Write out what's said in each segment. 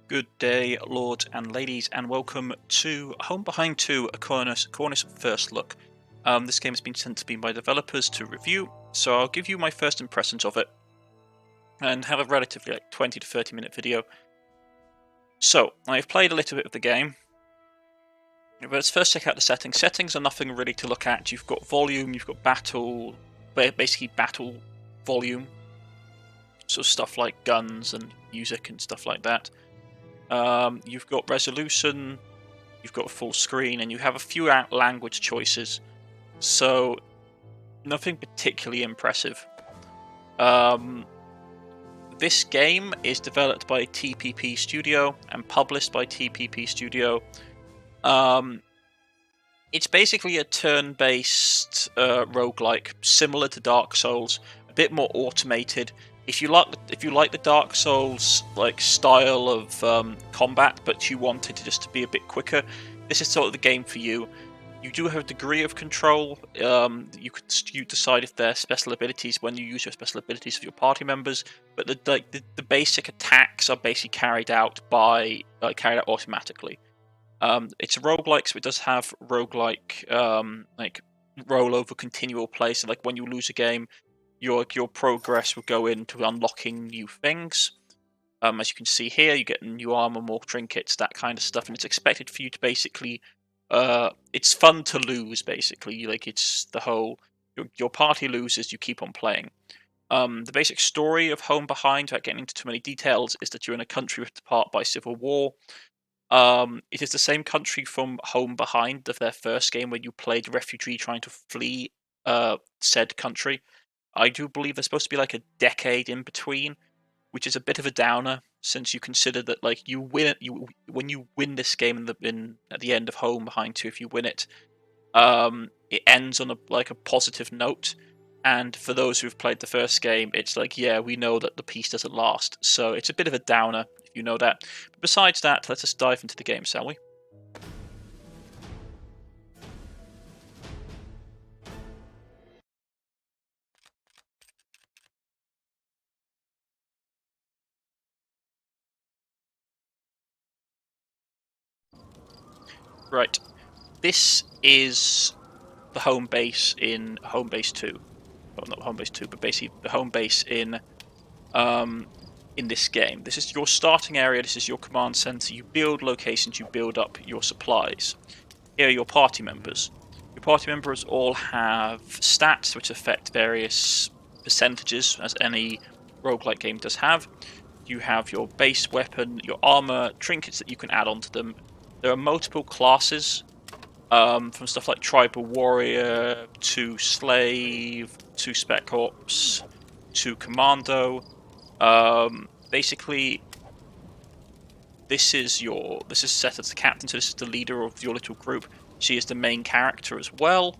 Good day, lords and ladies, and welcome to Home Behind 2, a Cornish first look. This game has been sent to me by developers to review, so I'll give you my first impressions of it, and have a relatively 20 to 30 minute video. So, I've played a little bit of the game, but let's first check out the settings. Settings are nothing really to look at. You've got volume, you've got battle, basically battle volume, so stuff like guns and music and stuff like that. You've got resolution, you've got full screen, and you have a few language choices, so nothing particularly impressive. This game is developed by TPP Studio and published by TPP Studio. It's basically a turn-based roguelike, similar to Dark Souls, a bit more automated. If you like the Dark Souls style of combat, but you want it just to be a bit quicker, this is sort of the game for you. You do have a degree of control. You decide if they're special abilities when you use your special abilities for your party members, but the basic attacks are basically carried out automatically. It's a roguelike, so it does have roguelike rollover continual play. So when you lose a game, your progress will go into unlocking new things. As you can see here, you get new armor, more trinkets, that kind of stuff, and it's expected for you to basically. It's fun to lose, basically. It's the whole your party loses, you keep on playing. The basic story of Home Behind, without getting into too many details, is that you're in a country ripped apart by civil war. It is the same country from Home Behind, of their first game, where you played a refugee trying to flee said country. I do believe there's supposed to be a decade in between, which is a bit of a downer, since you consider that you win it. When you win this game at the end of Home Behind 2, if you win it, it ends on a positive note. And for those who've played the first game, it's yeah, we know that the peace doesn't last. So it's a bit of a downer, if you know that. But besides that, let's just dive into the game, shall we? Right. This is the home base in Home Base 2. Well, not Home Base 2, but basically the home base in this game. This is your starting area, this is your command center. You build locations, you build up your supplies. Here are your party members. Your party members all have stats which affect various percentages, as any roguelike game does have. You have your base weapon, your armor, trinkets that you can add onto them. There are multiple classes, from stuff like Tribal Warrior, to Slave, to Spec Ops, to Commando. Basically, this is set as the captain, so this is the leader of your little group. She is the main character as well.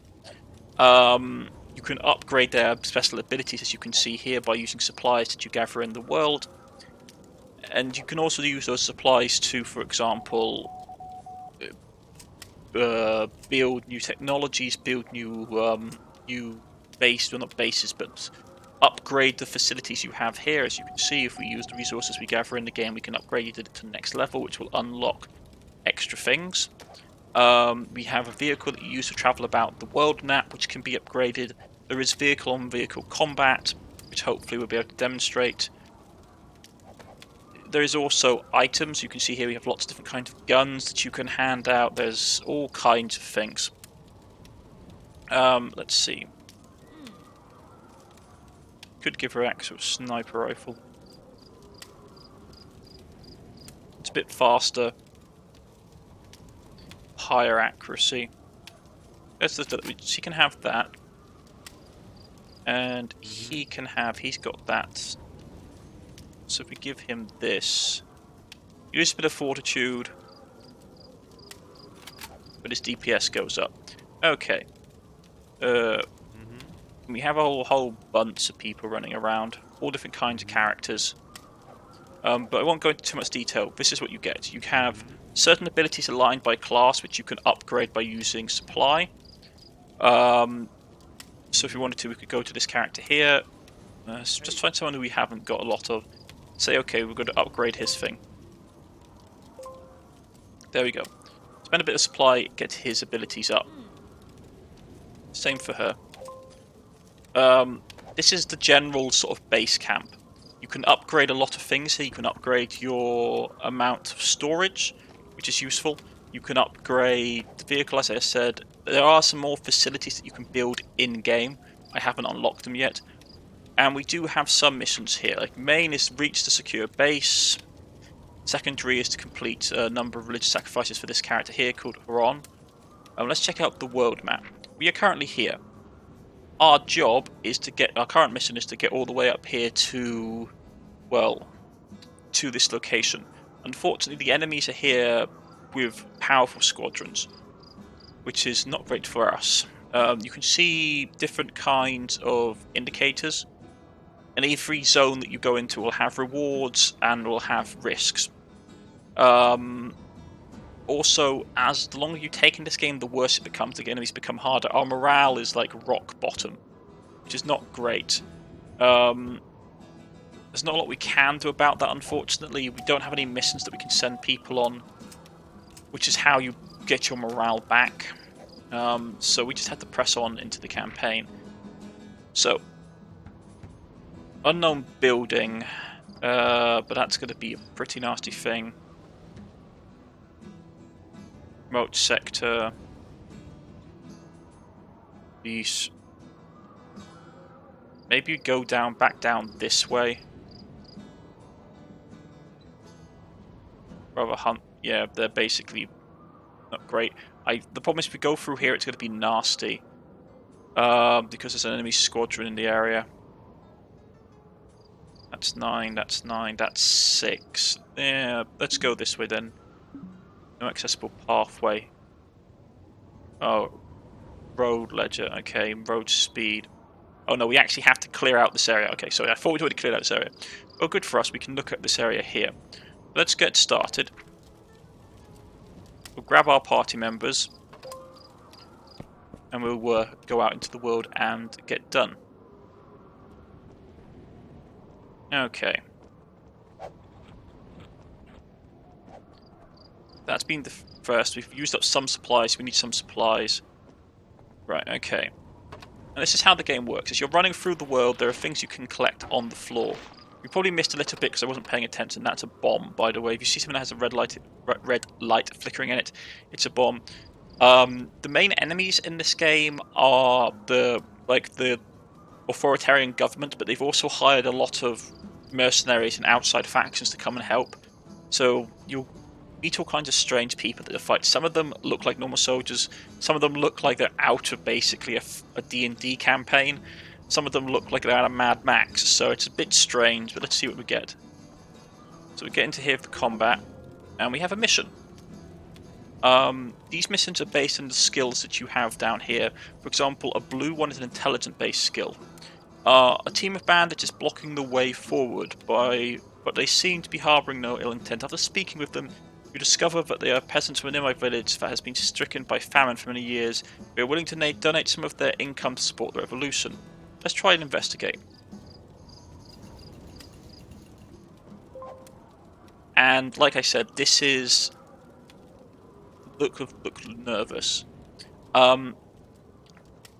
You can upgrade their special abilities, as you can see here, by using supplies that you gather in the world. And you can also use those supplies to, for example, build new technologies, build new not bases, but upgrade the facilities you have here. As you can see, if we use the resources we gather in the game, we can upgrade it to the next level, which will unlock extra things. We have a vehicle that you use to travel about the world map, which can be upgraded. There is vehicle-on-vehicle combat, which hopefully we'll be able to demonstrate. There is also items. You can see here we have lots of different kinds of guns that you can hand out. There's all kinds of things. Let's see. Could give her access to a sniper rifle. It's a bit faster. Higher accuracy. She can have that. And he's got that. So if we give him this, use a bit of fortitude, but his DPS goes up. Okay. We have a whole bunch of people running around, all different kinds of characters. But I won't go into too much detail. This is what you get. You have certain abilities aligned by class, which you can upgrade by using supply. So if we wanted to, we could go to this character here. Just find someone who we haven't got a lot of. Say, okay, we're going to upgrade his thing. There we go. Spend a bit of supply, get his abilities up. Same for her. This is the general sort of base camp. You can upgrade a lot of things here. You can upgrade your amount of storage, which is useful. You can upgrade the vehicle, as I said. There are some more facilities that you can build in-game. I haven't unlocked them yet. And we do have some missions here. Like, main is reach the secure base. Secondary is to complete a number of religious sacrifices for this character here called Haroun. Let's check out the world map. We are currently here. Our job is to get, our current mission is to get all the way up here to, well, to this location. Unfortunately, the enemies are here with powerful squadrons, which is not great for us. You can see different kinds of indicators, and every zone that you go into will have rewards and will have risks. Also, as the longer you take in this game, the worse it becomes. The enemies become harder. Our morale is like rock bottom, which is not great. There's not a lot we can do about that, unfortunately. We don't have any missions that we can send people on, which is how you get your morale back. So we just had to press on into the campaign. So, unknown building, but that's going to be a pretty nasty thing. Remote sector. These. Maybe go down, back down this way. Rather hunt. Yeah, they're basically not great. The problem is if we go through here, it's going to be nasty. Because there's an enemy squadron in the area. That's 9, that's 9, that's 6. Yeah, let's go this way then. No accessible pathway. Oh, road ledger. Okay, road speed. Oh no, we actually have to clear out this area. Okay, so I thought we'd already cleared out this area. Oh, good for us. We can look at this area here. Let's get started. We'll grab our party members, and we'll go out into the world and get done. Okay. That's been the first. We've used up some supplies. We need some supplies. Right, okay. And this is how the game works. As you're running through the world, there are things you can collect on the floor. You probably missed a little bit because I wasn't paying attention. That's a bomb, by the way. If you see something that has a red light flickering in it, it's a bomb. The main enemies in this game are the authoritarian government, but they've also hired a lot of mercenaries and outside factions to come and help. So you'll meet all kinds of strange people that fight. Some of them look like normal soldiers. Some of them look like they're out of basically a D&D campaign. Some of them look like they're out of Mad Max. So it's a bit strange, but let's see what we get. So we get into here for the combat, and we have a mission. These missions are based on the skills that you have down here. For example, a blue one is an intelligent-based skill. A team of bandits is blocking the way forward, but they seem to be harbouring no ill intent. After speaking with them, you discover that they are peasants from a nearby village that has been stricken by famine for many years. They are willing to donate some of their income to support the revolution. Let's try and investigate. And like I said, this is look nervous.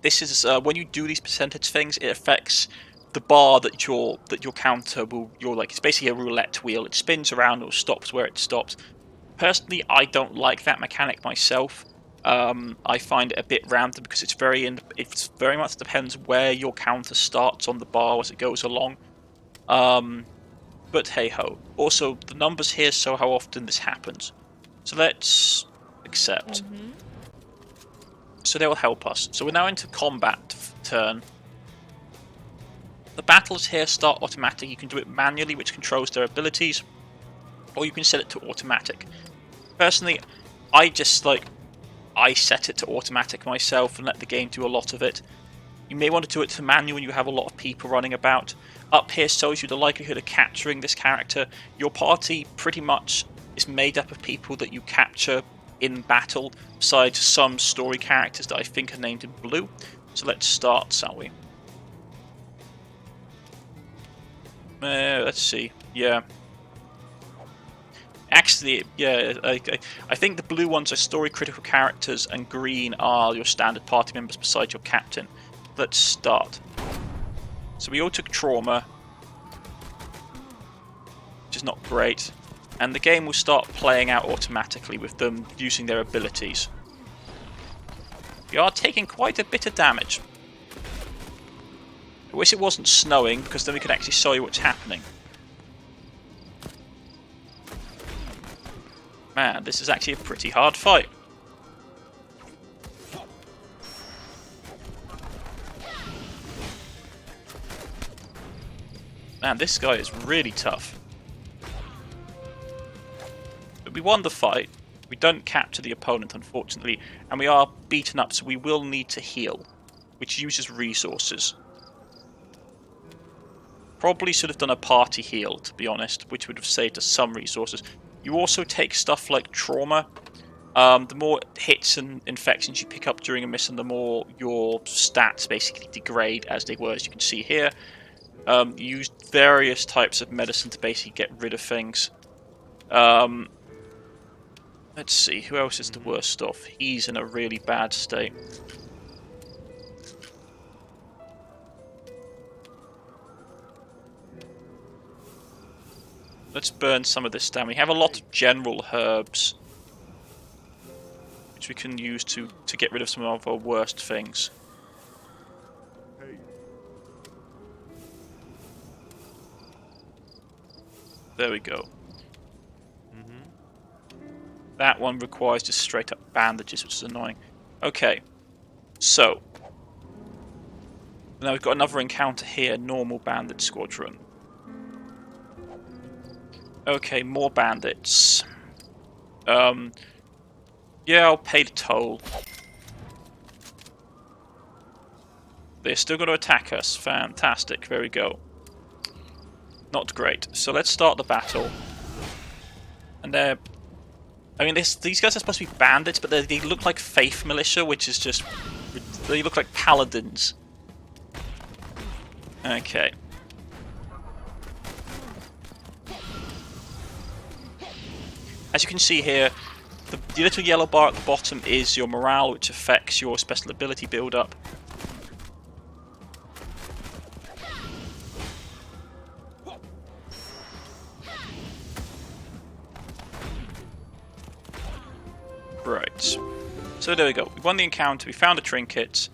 This is when you do these percentage things, it affects the bar that your counter will. It's basically a roulette wheel. It spins around or stops where it stops. Personally, I don't like that mechanic myself. I find it a bit random because it's very much depends where your counter starts on the bar as it goes along. But hey ho. Also, the numbers here show how often this happens. So let's accept. So they will help us. So we're now into combat turn. The battles here start automatic. You can do it manually, which controls their abilities, or you can set it to automatic. Personally, I set it to automatic myself and let the game do a lot of it. You may want to do it to manual when you have a lot of people running about. Up here shows you the likelihood of capturing this character. Your party pretty much is made up of people that you capture in battle, besides some story characters that I think are named in blue. So let's start, shall we? Let's see. Yeah. Actually, yeah, I think the blue ones are story-critical characters, and green are your standard party members besides your captain. Let's start. So we all took trauma, which is not great, and the game will start playing out automatically with them using their abilities. We are taking quite a bit of damage. I wish it wasn't snowing, because then we could actually show you what's happening. Man, this is actually a pretty hard fight. Man, this guy is really tough. But we won the fight. We don't capture the opponent, unfortunately, and we are beaten up, so we will need to heal, which uses resources. Probably should have done a party heal, to be honest, which would have saved us some resources. You also take stuff like trauma. The more hits and infections you pick up during a mission, the more your stats basically degrade, as they were, as you can see here. You use various types of medicine to basically get rid of things. Let's see, who else is the worst off? He's in a really bad state. Let's burn some of this down. We have a lot of general herbs, which we can use to get rid of some of our worst things. There we go. That one requires just straight up bandages, which is annoying. Okay, so now we've got another encounter here, normal bandit squadron. Okay, more bandits. Yeah, I'll pay the toll. They're still going to attack us. Fantastic, there we go. Not great. So let's start the battle. And they're... I mean, these guys are supposed to be bandits, but they look like faith militia, which is just... They look like paladins. Okay. As you can see here, the little yellow bar at the bottom is your morale, which affects your special ability build-up. Right. So there we go. We won the encounter. We found a trinket.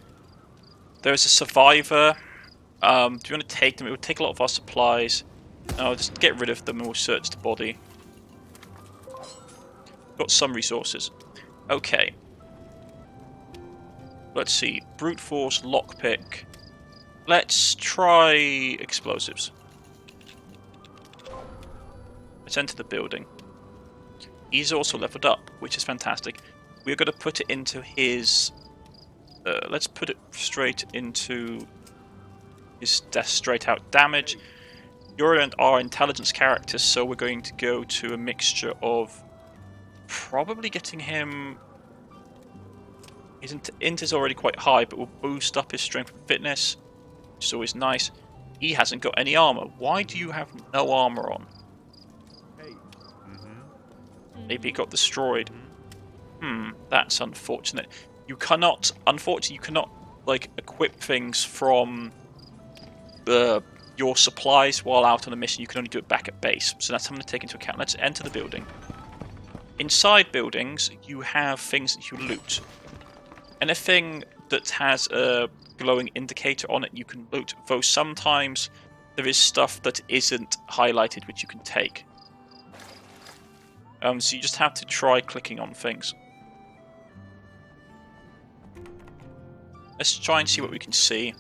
There's a survivor. Do you want to take them? It would take a lot of our supplies. No, just get rid of them and we'll search the body. Got some resources. Okay. Let's see. Brute force, lockpick. Let's try explosives. Let's enter the building. He's also leveled up, which is fantastic. We're going to put it into his... let's put it straight into his straight out damage. You're our intelligence character, so we're going to go to a mixture of probably getting him... His int is already quite high, but we'll boost up his strength and fitness, which is always nice. He hasn't got any armor. Why do you have no armor on? Maybe it got destroyed. That's unfortunate. You cannot, unfortunately, you cannot like equip things from your supplies while out on a mission. You can only do it back at base. So that's something to take into account. Let's enter the building. Inside buildings, you have things that you loot. Anything that has a glowing indicator on it, you can loot. Though sometimes there is stuff that isn't highlighted, which you can take. So you just have to try clicking on things. Let's try and see what we can see.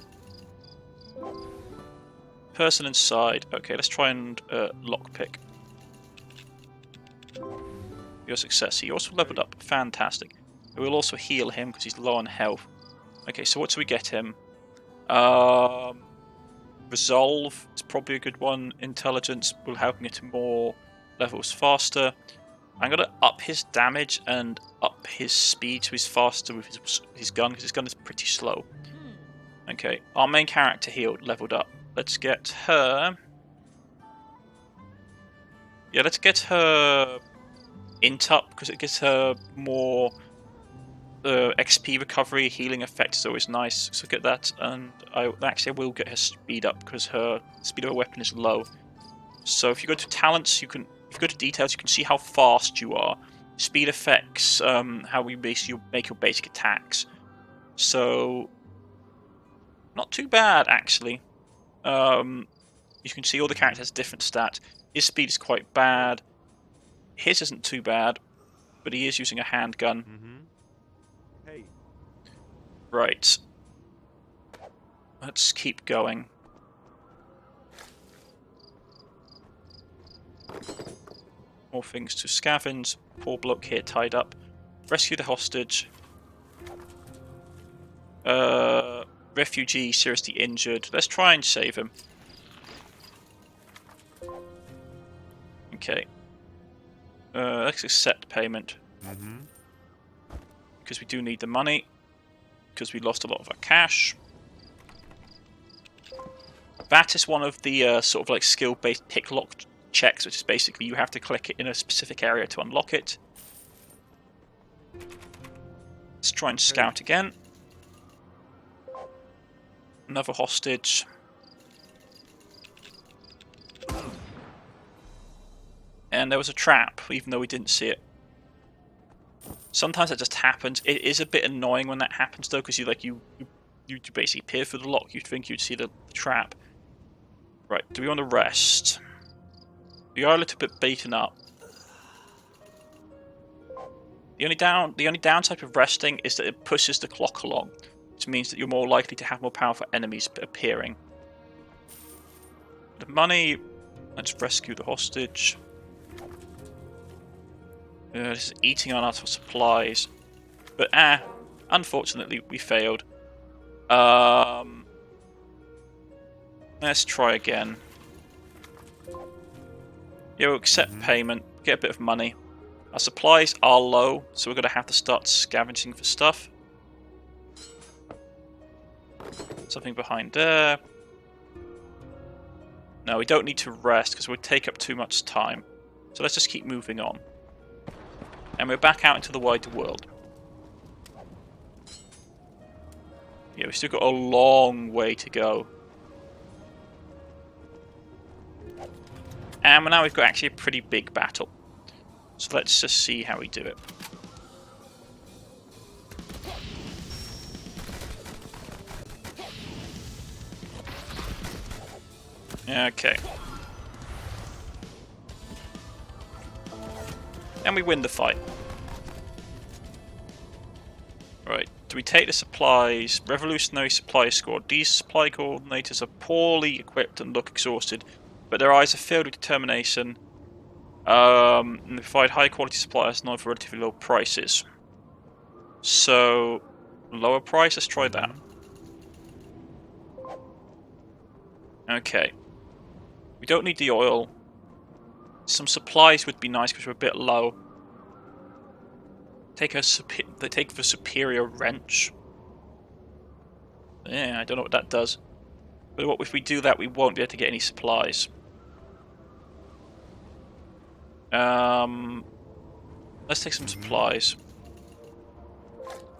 Person inside. Okay, let's try and lockpick. Your success. He also leveled up. Fantastic. We'll also heal him because he's low on health. Okay, so what do we get him? Resolve. It's probably a good one. Intelligence will help him get to more levels faster. I'm going to up his damage and up his speed so he's faster with his gun, because his gun is pretty slow. Okay, our main character healed, leveled up. Let's get her... Yeah, let's get her int up because it gives her more XP recovery. Healing effect is always nice, so get that. And I will get her speed up because her speed of her weapon is low. So if you go to talents, if you go to details, you can see how fast you are. Speed affects how you make your basic attacks. So not too bad actually. You can see all the characters have different stats. His speed is quite bad. His isn't too bad, but he is using a handgun. Hey. Right. Let's keep going. More things to scavenge. Poor bloke here tied up. Rescue the hostage. Refugee seriously injured. Let's try and save him. Okay. Let's accept payment. Because we do need the money. Because we lost a lot of our cash. That is one of the sort of like skill-based pick lock checks, which is basically you have to click it in a specific area to unlock it. Let's try and scout again. Another hostage. And there was a trap, even though we didn't see it. Sometimes that just happens. It is a bit annoying when that happens, though, because you basically peer through the lock. You'd think you'd see the trap. Right, do we want to rest? We are a little bit beaten up. The only downside of resting is that it pushes the clock along, which means that you're more likely to have more powerful enemies appearing. The money. Let's rescue the hostage. This is eating on our supplies. But unfortunately we failed. Let's try again. Yeah, we'll accept payment, get a bit of money. Our supplies are low, so we're going to have to start scavenging for stuff. Something behind there. No, we don't need to rest because it would take up too much time. So let's just keep moving on. And we're back out into the wider world. Yeah, we've still got a long way to go. And now we've got actually a pretty big battle. So let's just see how we do it. Okay. And we win the fight. Right, do we take the supplies? Revolutionary supply squad. These supply coordinators are poorly equipped and look exhausted, but their eyes are filled with determination. And they provide high quality supplies known for relatively low prices. So, lower price, let's try that. Okay. We don't need the oil. Some supplies would be nice because we're a bit low. They take the superior wrench. Yeah, I don't know what that does. But if we do that, we won't be able to get any supplies. Let's take some supplies.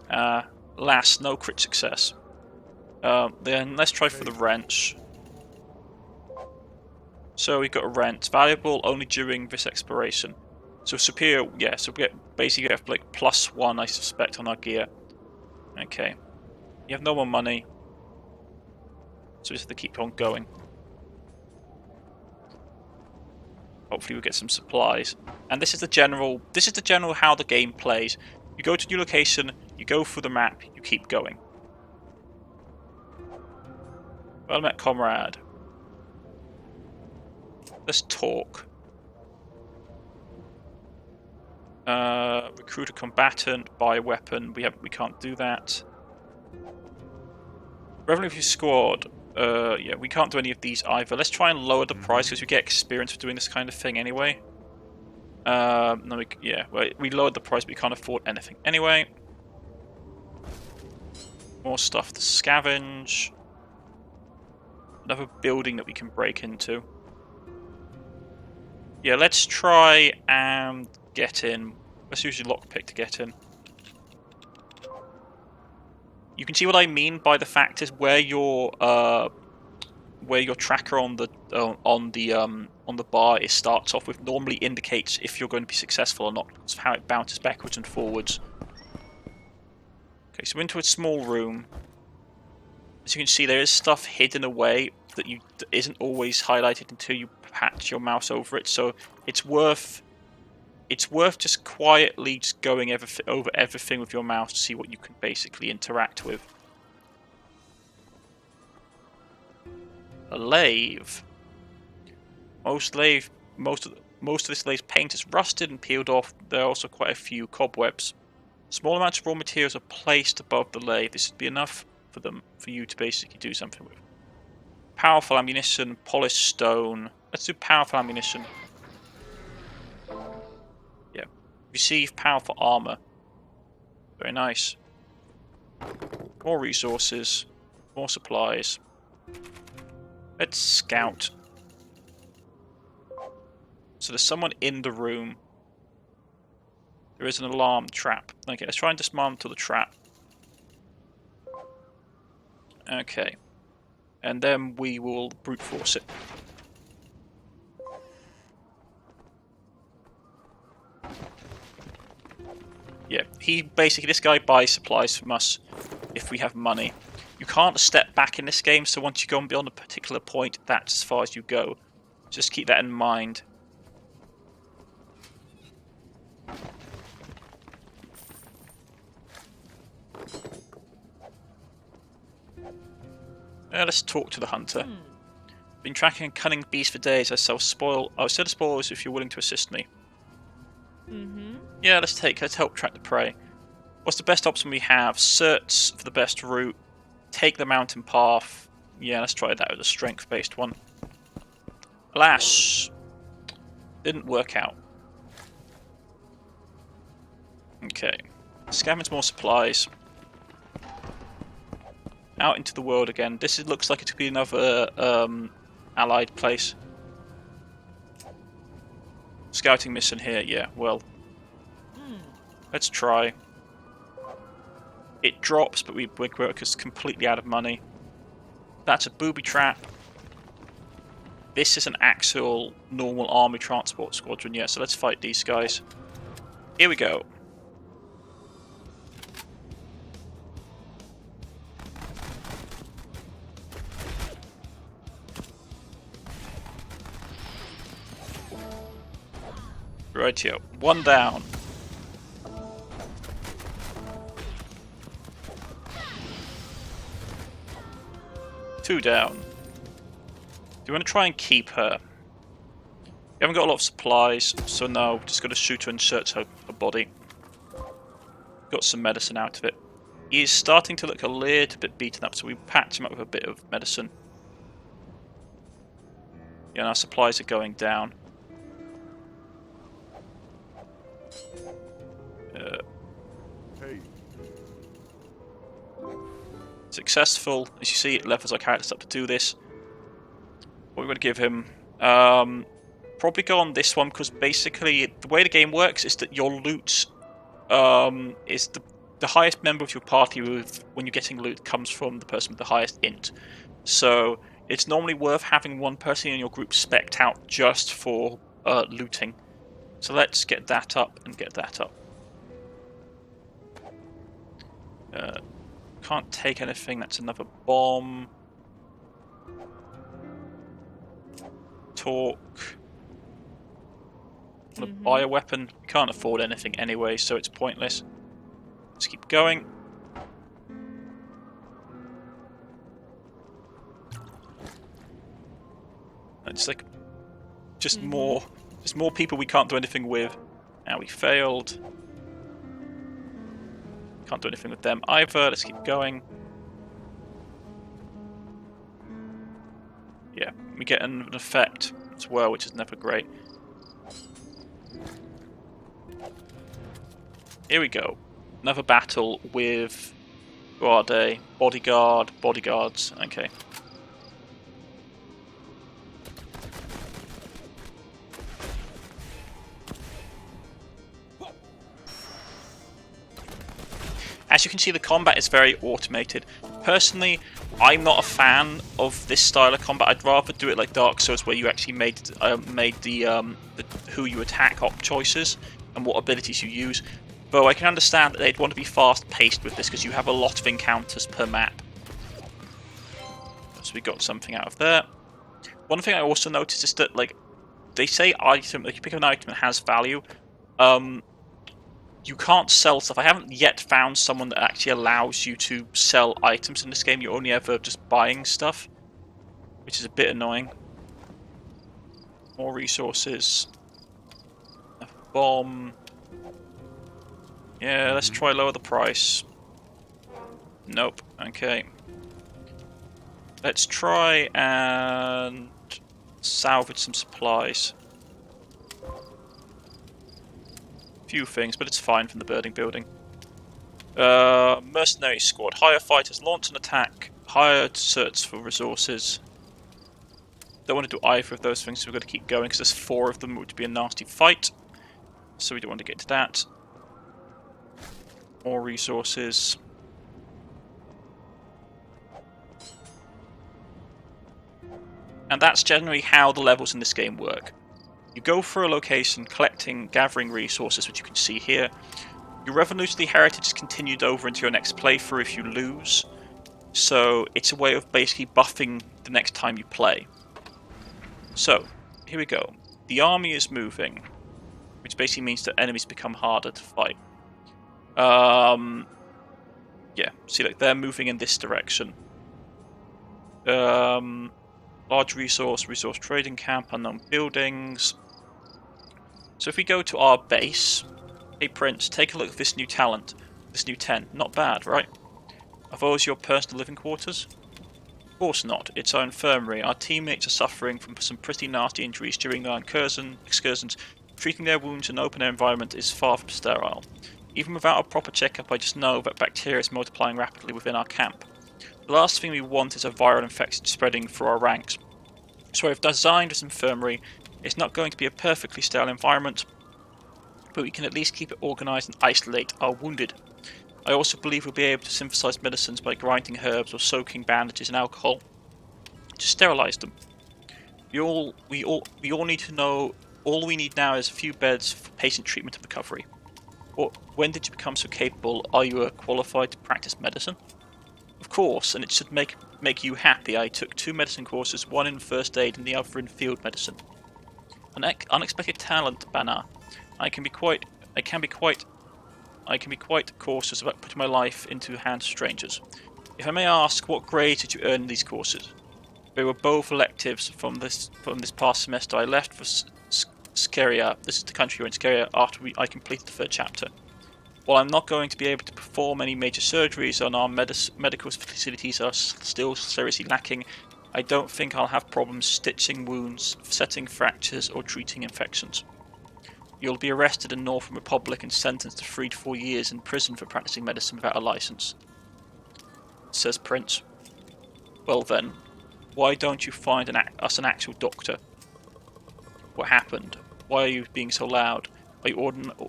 Last, no crit success. Then let's try for the wrench. So we've got a wrench. Valuable only during this exploration. So superior, yeah, so we basically get like +1, I suspect, on our gear. Okay. You have no more money. So we just have to keep on going. Hopefully we'll get some supplies. And this is the general how the game plays. You go to a new location, you go through the map, you keep going. Well met, comrade. Let's talk. Recruit a combatant, buy a weapon. We can't do that. Revolutionary squad. Yeah, we can't do any of these either. Let's try and lower the price because we get experience for doing this kind of thing anyway. No, we lowered the price, but we can't afford anything anyway. More stuff to scavenge. Another building that we can break into. Yeah, let's try and get in. Let's use your lockpick to get in. You can see what I mean by the fact is where your tracker on the bar starts off with normally indicates if you're going to be successful or not because of how it bounces backwards and forwards. Okay, so we're into a small room. As you can see, there is stuff hidden away that isn't always highlighted until you patch your mouse over it. So it's worth just quietly just going over everything with your mouse to see what you can basically interact with. A lathe. Most of this lathe paint is rusted and peeled off. There are also quite a few cobwebs. Small amounts of raw materials are placed above the lathe. This would be enough for you to basically do something with. Powerful ammunition, polished stone. Let's do powerful ammunition. Yeah. Receive powerful armor. Very nice. More resources. More supplies. Let's scout. So there's someone in the room. There is an alarm trap. Okay, let's try and dismantle the trap. Okay. And then we will brute force it. Yeah, this guy buys supplies from us if we have money. You can't step back in this game, so once you go beyond a particular point, that's as far as you go. Just keep that in mind. Let's talk to the hunter. Been tracking a cunning beast for days. I sell spoils if you're willing to assist me. Yeah, let's help track the prey. What's the best option we have? Search for the best route. Take the mountain path. Yeah, let's try that with a strength-based one. Alas, didn't work out. Okay, scavenge more supplies. Out into the world again. Looks like it could be another allied place. Scouting mission here, yeah, well. Let's try. It drops, but we're just completely out of money. That's a booby trap. This is an actual normal army transport squadron, yeah, so let's fight these guys. Here we go. Rightio. One down. Two down. Do you want to try and keep her? We haven't got a lot of supplies, so no, just got to shoot her and search her body. Got some medicine out of it. He is starting to look a little bit beaten up, so we patch him up with a bit of medicine. Yeah, and our supplies are going down. Hey. Successful. As you see, it levels our characters up to do this. What we're going to give him... probably go on this one, because basically the way the game works is that your loot is the highest member of your party when you're getting loot comes from the person with the highest int. So it's normally worth having one person in your group spec'd out just for looting. So let's get that up and get that up. Can't take anything, that's another bomb. Talk. Want to buy a weapon? We can't afford anything anyway, so it's pointless. Let's keep going. It's like just more people we can't do anything with. Now we failed. Can't do anything with them either. Let's keep going. Yeah, we get an effect as well, which is never great. Here we go. Another battle with... Who are they? Bodyguards. Okay. As you can see, the combat is very automated. Personally, I'm not a fan of this style of combat. I'd rather do it like Dark Souls, where you actually made the who you attack op choices and what abilities you use. Though I can understand that they'd want to be fast-paced with this because you have a lot of encounters per map. So we got something out of there. One thing I also noticed is that, like, they say item, like you pick up an item that has value. You can't sell stuff. I haven't yet found someone that actually allows you to sell items in this game. You're only ever just buying stuff, which is a bit annoying. More resources. A bomb. Yeah, let's try lower the price. Nope. Okay. Let's try and salvage some supplies. Few things, but it's fine from the burning building. Mercenary squad. Hire fighters, launch an attack. Hire search for resources. Don't want to do either of those things, so we've got to keep going because there's 4 of them. It would be a nasty fight. So we don't want to get to that. More resources. And that's generally how the levels in this game work. You go through a location, gathering resources, which you can see here. Your revolutionary heritage is continued over into your next playthrough if you lose. So it's a way of basically buffing the next time you play. So, here we go. The army is moving, which basically means that enemies become harder to fight. Yeah, see, like, they're moving in this direction. Large resource trading camp, unknown buildings. So if we go to our base, hey Prince, take a look at this new talent, this new tent. Not bad, right? Are those your personal living quarters? Of course not. It's our infirmary. Our teammates are suffering from some pretty nasty injuries during their excursions. Treating their wounds in an open air environment is far from sterile. Even without a proper checkup, I just know that bacteria is multiplying rapidly within our camp. The last thing we want is a viral infection spreading through our ranks. So I've designed this infirmary. It's not going to be a perfectly sterile environment, but we can at least keep it organised and isolate our wounded. I also believe we'll be able to synthesize medicines by grinding herbs or soaking bandages in alcohol to sterilise them. We all need to know. All we need now is a few beds for patient treatment and recovery. Or when did you become so capable? Are you qualified to practice medicine? Of course, and it should make you happy. I took 2 medicine courses, one in first aid and the other in field medicine. An unexpected talent, Banan. I can be quite cautious about putting my life into the hands of strangers. If I may ask, what grades did you earn in these courses? They were both electives from this past semester. I left for Scaria. This is the country you're in, Scaria, after I completed the 3rd chapter. While I'm not going to be able to perform any major surgeries and our medical facilities are still seriously lacking, I don't think I'll have problems stitching wounds, setting fractures, or treating infections. You'll be arrested in Norto Republic and sentenced to 3 to 4 years in prison for practicing medicine without a license, says Prince. Well then, why don't you find us an actual doctor? What happened? Why are you being so loud? Are you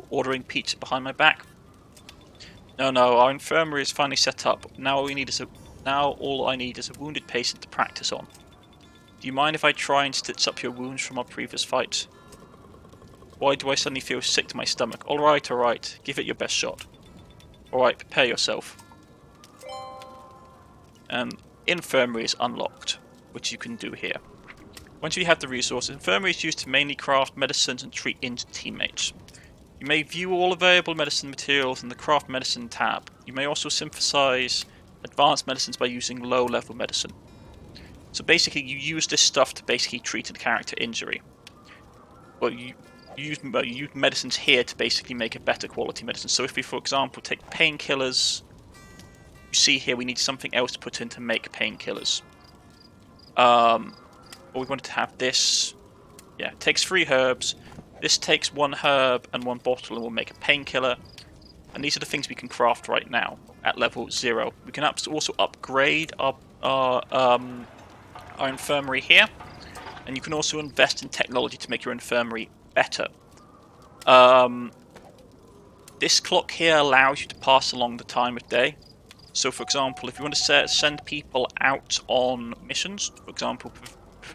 ordering pizza behind my back? No, our infirmary is finally set up. Now all I need is a wounded patient to practice on. Do you mind if I try and stitch up your wounds from our previous fights? Why do I suddenly feel sick to my stomach? Alright, give it your best shot. Alright, prepare yourself. And infirmary is unlocked, which you can do here. Once you have the resources, infirmary is used to mainly craft medicines and treat injured teammates. You may view all available medicine materials in the Craft Medicine tab. You may also synthesize advanced medicines by using low-level medicine. So basically, you use this stuff to basically treat a character injury. Well, you use medicines here to basically make a better quality medicine. So if we, for example, take painkillers, you see here we need something else to put in to make painkillers. Or we wanted to have this. Yeah, it takes 3 herbs. This takes 1 herb and 1 bottle and will make a painkiller. And these are the things we can craft right now at level 0. We can also upgrade our infirmary here. And you can also invest in technology to make your infirmary better. This clock here allows you to pass along the time of day. So, for example, if you want to send people out on missions, for example,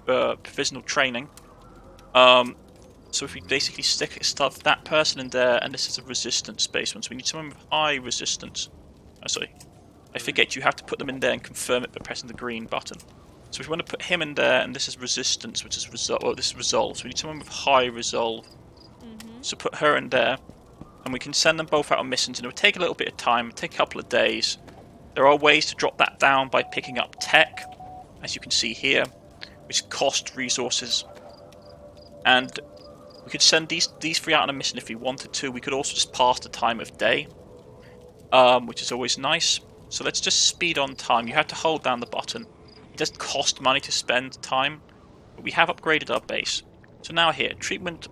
provisional training, so if we basically stuff that person in there, and this is a resistance-based one, so we need someone with high resistance. Oh, sorry, I forget you have to put them in there and confirm it by pressing the green button. So if we want to put him in there, and this is resistance, which is this is resolve, so we need someone with high resolve. So put her in there, and we can send them both out on missions, and it will take a little bit of time, it'll take a couple of days. There are ways to drop that down by picking up tech, as you can see here, which cost resources. And we could send these three out on a mission if we wanted to. We could also just pass the time of day, which is always nice. So let's just speed on time. You have to hold down the button. It does cost money to spend time, but we have upgraded our base. So now here, treatment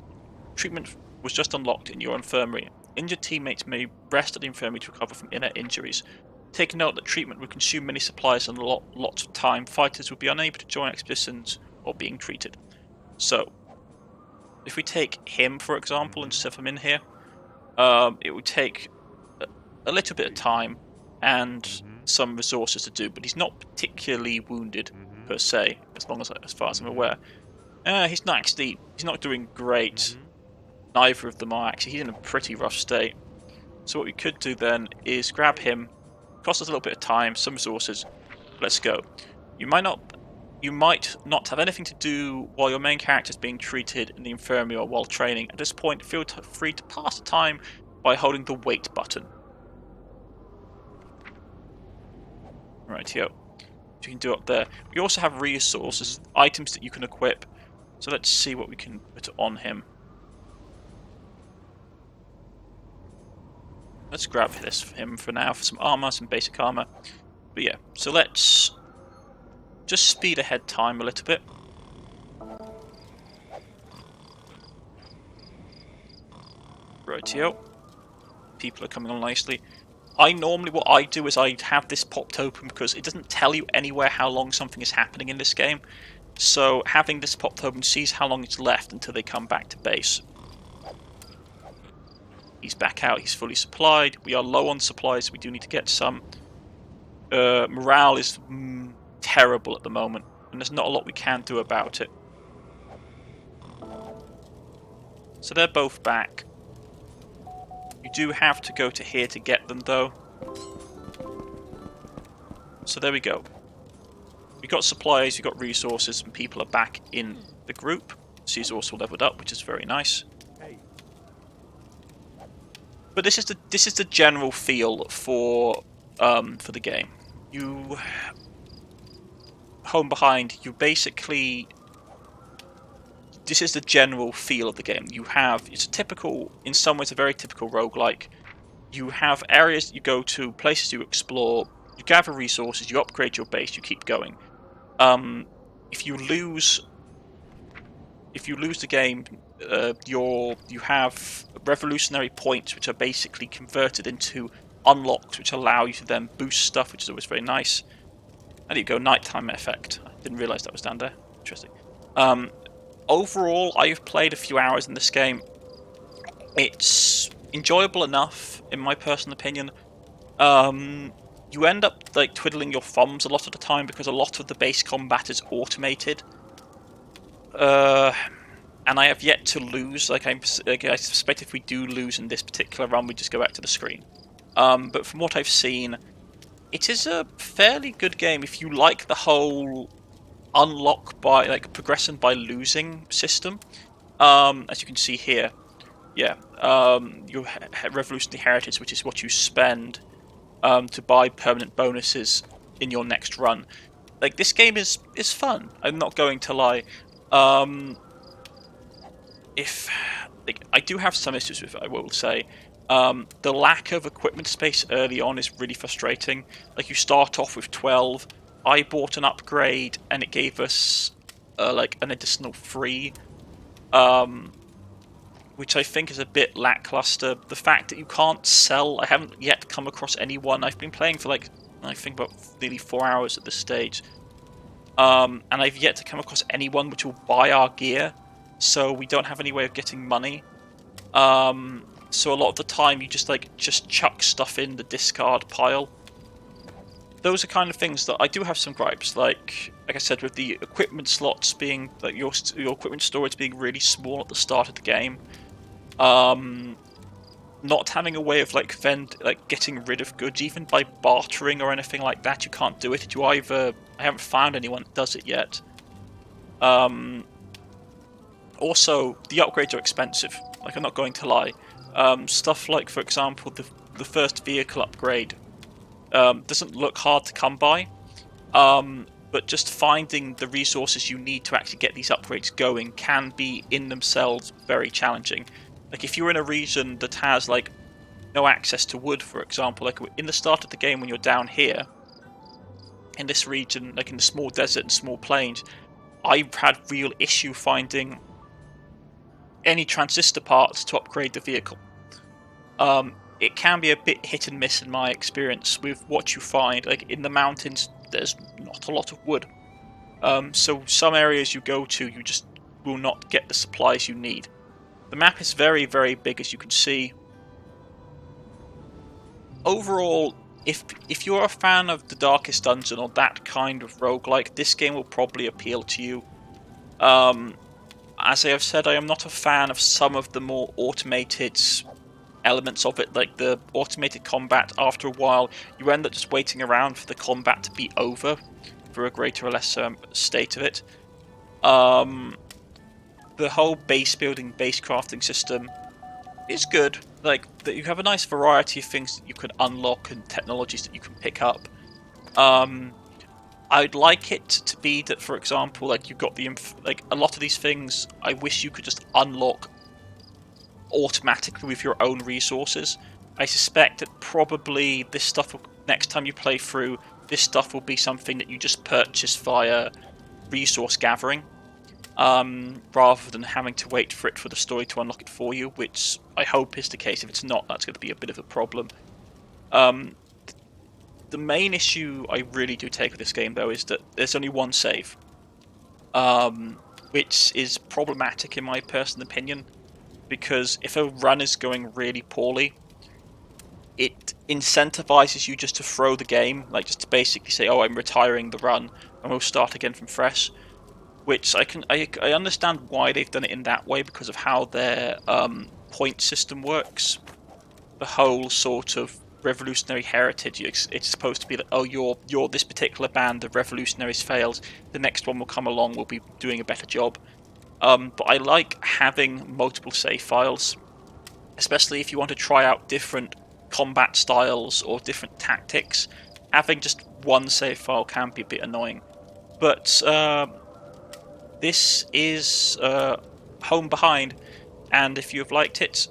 was just unlocked in your infirmary. Injured teammates may rest at the infirmary to recover from inner injuries. Take note that treatment would consume many supplies and lots of time. Fighters would be unable to join expeditions or being treated. So, if we take him, for example, and stuff him in here, it would take a little bit of time and some resources to do, but he's not particularly wounded per se, as far as I'm aware. He's not doing great. Neither of them are actually. He's in a pretty rough state. So what we could do then is grab him. Cost us a little bit of time, some resources. Let's go. You might not have anything to do while your main character is being treated in the infirmary or while training. At this point, feel free to pass the time by holding the wait button. Rightio. So you can do up there. We also have resources, items that you can equip. So let's see what we can put on him. Let's grab this for him for now, for some armor, some basic armor. But yeah, so let's just speed ahead time a little bit. Rightio. People are coming on nicely. What I do is I have this popped open because it doesn't tell you anywhere how long something is happening in this game. So having this popped open sees how long it's left until they come back to base. He's back out, he's fully supplied. We are low on supplies, we do need to get some. Morale is terrible at the moment, and there's not a lot we can do about it. So they're both back. You do have to go to here to get them, though. So there we go. We got supplies, we got resources, and people are back in the group. So he's also leveled up, which is very nice. But this is the general feel for the game. You home behind. You basically. This is the general feel of the game. It's a typical, in some ways, a very typical roguelike. You have areas you go to, places you explore. You gather resources. You upgrade your base. You keep going. If you lose the game, you have revolutionary points, which are basically converted into unlocks, which allow you to then boost stuff, which is always very nice. There you go, nighttime effect. I didn't realise that was down there. Interesting. Overall, I've played a few hours in this game. It's enjoyable enough, in my personal opinion. You end up like twiddling your thumbs a lot of the time because a lot of the base combat is automated. And I have yet to lose. I suspect if we do lose in this particular run, we just go back to the screen. But from what I've seen, it is a fairly good game if you like the whole unlock by progression by losing system. As you can see here, yeah, your revolutionary heritage, which is what you spend to buy permanent bonuses in your next run. Like, this game is fun. I'm not going to lie. I do have some issues with it, I will say. The lack of equipment space early on is really frustrating. Like, you start off with 12. I bought an upgrade and it gave us an additional 3, which I think is a bit lackluster. The fact that you can't sell, I haven't yet come across anyone. I've been playing for I think about nearly 4 hours at this stage, and I've yet to come across anyone which will buy our gear. So we don't have any way of getting money. So a lot of the time you just chuck stuff in the discard pile. Those are kind of things that I do have some gripes, like I said, with the equipment slots being, like your equipment storage being really small at the start of the game. Not having a way of getting rid of goods, even by bartering or anything like that. You can't do it. I haven't found anyone that does it yet. Also, the upgrades are expensive. Like, I'm not going to lie. Stuff like, for example, the first vehicle upgrade doesn't look hard to come by, but just finding the resources you need to actually get these upgrades going can be in themselves very challenging. Like, if you're in a region that has like no access to wood, for example, like in the start of the game when you're down here in this region, like in the small desert and small plains, I've had real issue finding any transistor parts to upgrade the vehicle. It can be a bit hit and miss in my experience with what you find. Like in the mountains, there's not a lot of wood. So some areas you go to, you just will not get the supplies you need. The map is very, very big, as you can see. Overall, if you're a fan of the Darkest Dungeon or that kind of roguelike, this game will probably appeal to you. As I have said, I am not a fan of some of the more automated elements of it, like the automated combat. After a while, you end up just waiting around for the combat to be over for a greater or lesser state of it. The whole base building, base crafting system is good. Like, you have a nice variety of things that you can unlock and technologies that you can pick up. I'd like it to be that, for example, like you've got a lot of these things, I wish you could just unlock automatically with your own resources. I suspect that probably this stuff next time you play through, this stuff will be something that you just purchase via resource gathering, rather than having to wait for the story to unlock it for you, which I hope is the case. If it's not, that's going to be a bit of a problem. The main issue I really do take with this game, though, is that there's only one save, which is problematic in my personal opinion, because if a run is going really poorly, it incentivizes you just to throw the game, like just to basically say, oh, I'm retiring the run, and we'll start again from fresh, which I understand why they've done it in that way, because of how their point system works. The whole sort of revolutionary heritage, it's supposed to be that, oh, you're this particular band of revolutionaries failed, the next one will come along, will be doing a better job. But I like having multiple save files, especially if you want to try out different combat styles or different tactics. Having just one save file can be a bit annoying. But this is Home Behind, and if you've liked it,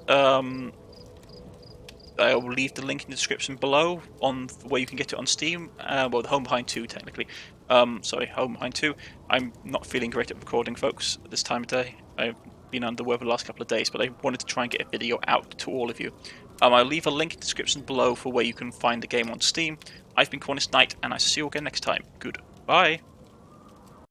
I will leave the link in the description below on where you can get it on Steam. Well, the Home Behind 2, technically. Sorry, Home Behind 2. I'm not feeling great at recording, folks, at this time of day. I've been under the weather the last couple of days, but I wanted to try and get a video out to all of you. I'll leave a link in the description below for where you can find the game on Steam. I've been Cornish-Knight, and I'll see you again next time. Goodbye.